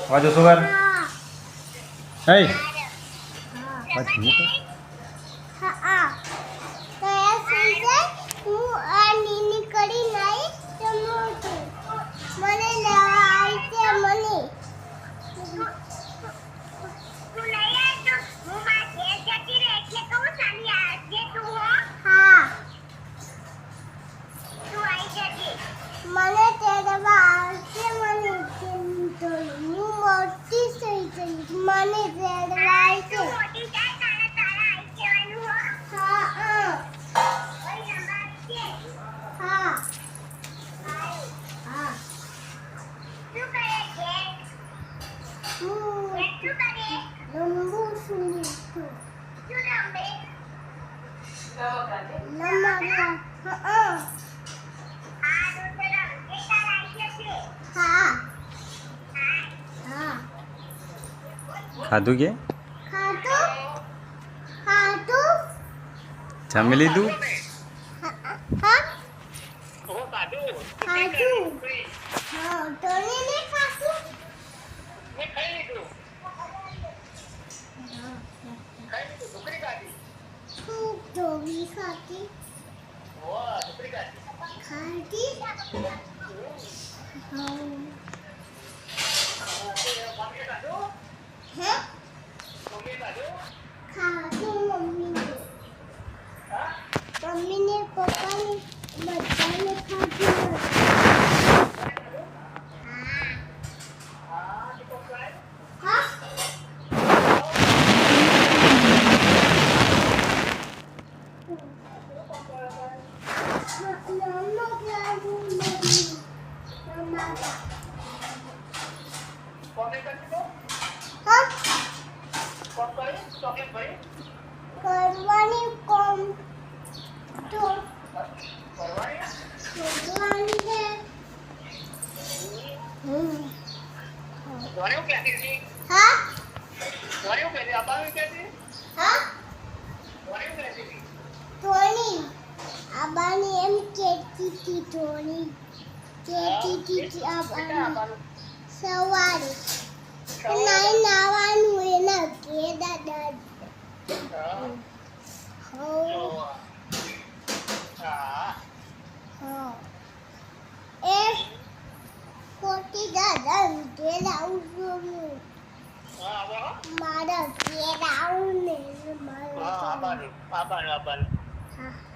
Wajah sugar. Hey. Wajah itu. મને તેરા વાસે મને ચિંતોનું મોટી થઈ ગઈ મને તેરા વાસે મોટી થાય તારા તારા આઈ કહેવાનું હો હા ઓય નંબર છે હા હા શું કરે છે શું કરે લંબુ સુની શું લંબે હા ખાધું કે જમી લીધું मम्मी ने पापा ने बच्चा ने खाती हाँ करवानी कौन तो करवानी है दोनों क्या थी हाँ दोनों कैसे आप भी कैसे हाँ दोनों कैसे थी टोनी अबानी एम केटी टोनी केटी अबानी सवारी नहीं नावानु है ना के दादा कोटी दादा के लाऊं मारा के लाऊं ने मारा आबान हाँ